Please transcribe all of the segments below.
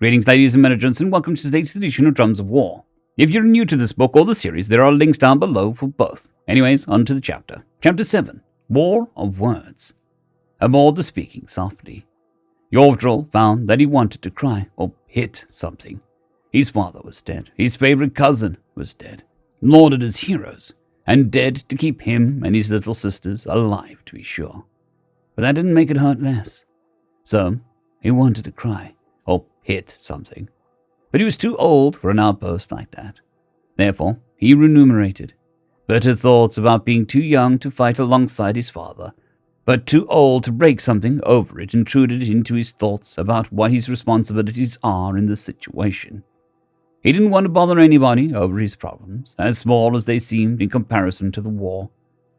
Greetings, ladies and gentlemen, and welcome to today's edition of Drums of War. If you're new to this book or the series, there are links down below for both. Anyways, on to the chapter. Chapter 7, War of Words. Aboard the Speaking Softly. Yovdrol found that he wanted to cry or hit something. His father was dead. His favorite cousin was dead. Lauded as heroes, and dead to keep him and his little sisters alive, to be sure. But that didn't make it hurt less. So, he wanted to cry or hit something. But he was too old for an outburst like that. Therefore, he ruminated. Bitter thoughts about being too young to fight alongside his father, but too old to break something over it intruded into his thoughts about what his responsibilities are in the situation. He didn't want to bother anybody over his problems, as small as they seemed in comparison to the war.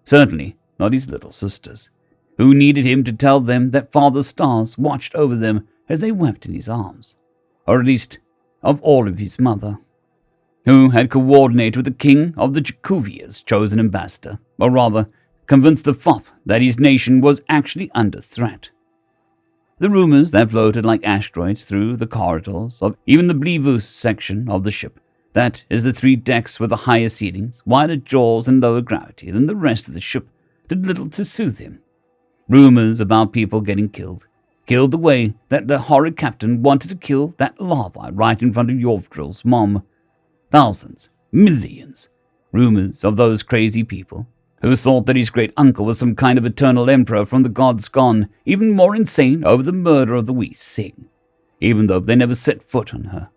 Certainly not his little sisters, who needed him to tell them that Father Stars watched over them as they wept in his arms, or at least of all of his mother, who had coordinated with the king of the Jakuvia's chosen ambassador, or rather, convinced the fop that his nation was actually under threat. The rumors that floated like asteroids through the corridors of even the Blivus section of the ship, that is the 3 decks with the higher ceilings, wider jaws, and lower gravity than the rest of the ship, did little to soothe him. Rumors about people getting killed the way that the horrid captain wanted to kill that larva right in front of Yovdril's mom. Thousands, millions, rumors of those crazy people who thought that his great-uncle was some kind of eternal emperor from the gods gone, even more insane over the murder of the wee Sing, even though they never set foot on her.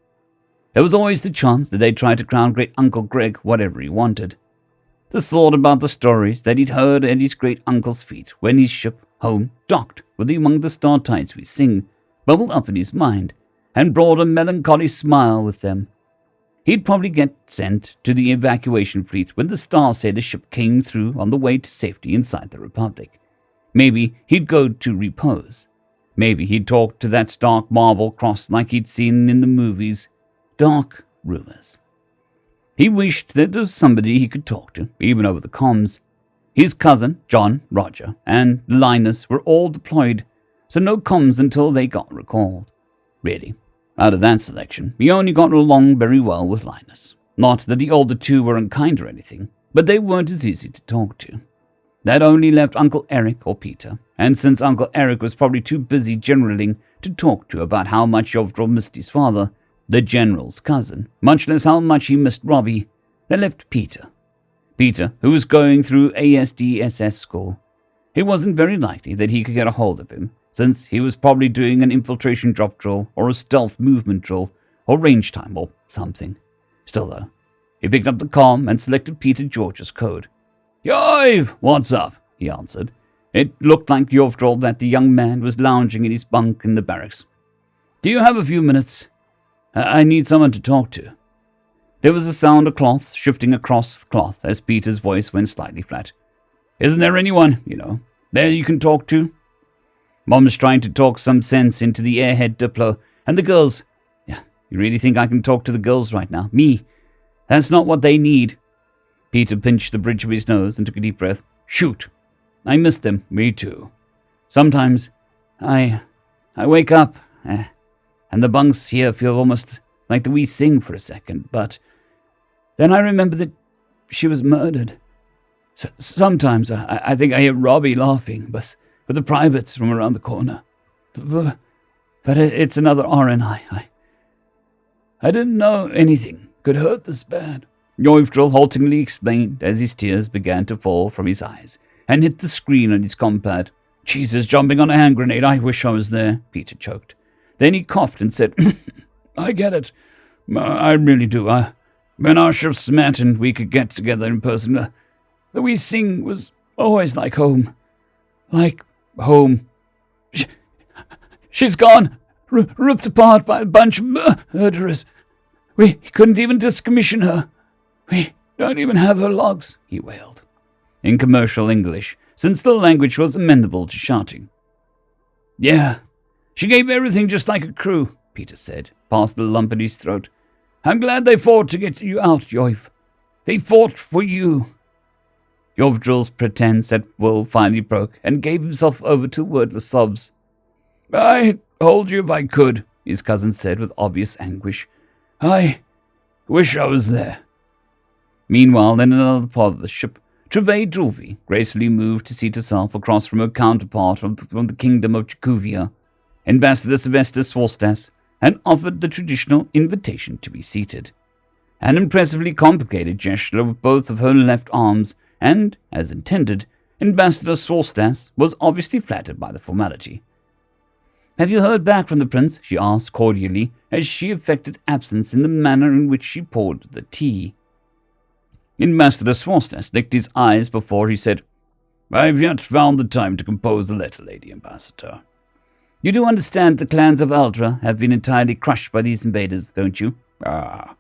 There was always the chance that they'd try to crown great-uncle Greg whatever he wanted. The thought about the stories that he'd heard at his great-uncle's feet when his ship, home, docked with among the star tides we sing, bubbled up in his mind, and brought a melancholy smile with them. He'd probably get sent to the evacuation fleet when the Star Sailor ship came through on the way to safety inside the Republic. Maybe he'd go to repose. Maybe he'd talk to that stark marble cross like he'd seen in the movies. Dark rumors. He wished that there was somebody he could talk to, even over the comms. His cousin, John, Roger, and Linus were all deployed, so no comms until they got recalled. Really, out of that selection, he only got along very well with Linus. Not that the older two were unkind or anything, but they weren't as easy to talk to. That only left Uncle Eric or Peter, and since Uncle Eric was probably too busy generaling to talk to about how much Yovdrol missed his father, the general's cousin, much less how much he missed Robbie, that left Peter. Peter, who was going through ASDSS school. It wasn't very likely that he could get a hold of him, since he was probably doing an infiltration drop drill or a stealth movement drill or range time or something. Still though, he picked up the comm and selected Peter George's code. "Yoiv, what's up?" he answered. It looked like Yovdrol that the young man was lounging in his bunk in the barracks. "Do you have a few minutes? I need someone to talk to." There was a sound of cloth shifting across cloth as Peter's voice went slightly flat. "Isn't there anyone, there you can talk to?" Mom's trying to talk some sense into the airhead Diplo, and the girls. "Yeah, you really think I can talk to the girls right now? Me? That's not what they need." Peter pinched the bridge of his nose and took a deep breath. "Shoot. I miss them." "Me too. Sometimes I wake up, and the bunks here feel almost like the wee Sing for a second, but then I remember that she was murdered. Sometimes I think I hear Robbie laughing, but with the privates from around the corner. But it's another RNI. I didn't know anything could hurt this bad," Yovdrol haltingly explained as his tears began to fall from his eyes and hit the screen on his compad. "Jesus, jumping on a hand grenade, I wish I was there," Peter choked. Then he coughed and said, "I get it. I really do. When our ships met and we could get together in person, the wee Sing was always like home. Like home. She's gone, ripped apart by a bunch of murderers. We couldn't even discommission her. We don't even have her logs," he wailed, in commercial English, since the language was amenable to shouting. "Yeah, she gave everything just like a crew," Peter said, past the lump in his throat. "I'm glad they fought to get you out, Yov. They fought for you." Yovdril's pretense at will finally broke and gave himself over to wordless sobs. "I'd hold you if I could," his cousin said with obvious anguish. "I wish I was there." Meanwhile, in another part of the ship, Trevay Drulvi gracefully moved to seat herself across from her counterpart from the kingdom of Jacuvia, Ambassador Sylvester Swarstas, and offered the traditional invitation to be seated. An impressively complicated gesture with both of her left arms, and, as intended, Ambassador Swarstas was obviously flattered by the formality. "Have you heard back from the prince?" she asked cordially, as she affected absence in the manner in which she poured the tea. Ambassador Swarstas licked his eyes before he said, "I've yet found the time to compose the letter, Lady Ambassador." "You do understand the clans of Aldra have been entirely crushed by these invaders, don't you?" "Ah,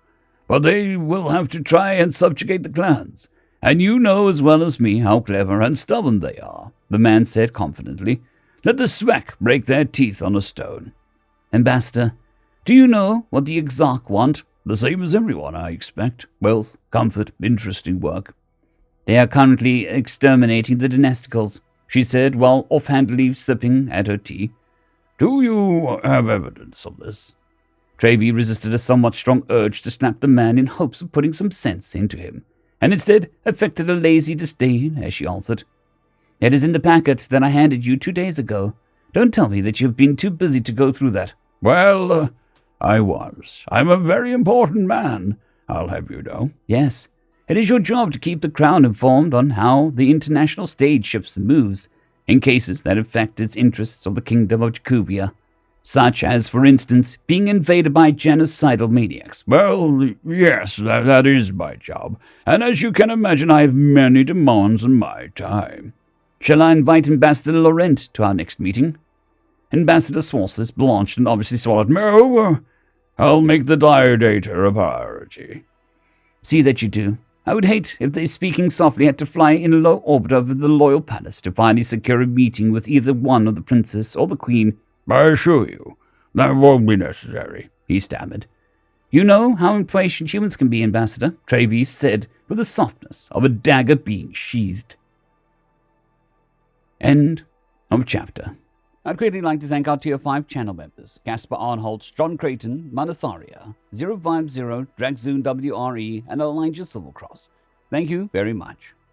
but they will have to try and subjugate the clans. And you know as well as me how clever and stubborn they are," the man said confidently. "Let the swack break their teeth on a stone." "Ambassador, do you know what the Exarch want?" "The same as everyone, I expect. Wealth, comfort, interesting work." "They are currently exterminating the Dynasticals," she said while offhandedly sipping at her tea. "Do you have evidence of this?" Treby resisted a somewhat strong urge to snap the man in hopes of putting some sense into him, and instead affected a lazy disdain as she answered, "It is in the packet that I handed you 2 days ago. Don't tell me that you've been too busy to go through that." "Well, I was. I'm a very important man, I'll have you know." "Yes, it is your job to keep the Crown informed on how the international stage shifts and moves, in cases that affect its interests of the Kingdom of Jacuvia, such as, for instance, being invaded by genocidal maniacs." "Well, yes, that is my job, and as you can imagine, I have many demands on my time." "Shall I invite Ambassador Laurent to our next meeting?" Ambassador Swarstas blanched and obviously swallowed. "No, I'll make the Diadator a priority." "See that you do. I would hate if they, speaking softly, had to fly in a low orbit over the Loyal Palace to finally secure a meeting with either one of the princess or the queen." "I assure you, that won't be necessary," he stammered. "You know how impatient humans can be, Ambassador," Treby said with the softness of a dagger being sheathed. End of chapter. I'd greatly like to thank our Tier 5 channel members, Casper Arnholtz, John Creighton, Manatharia, 050, Dragzoon WRE, and Elijah Silvercross. Thank you very much.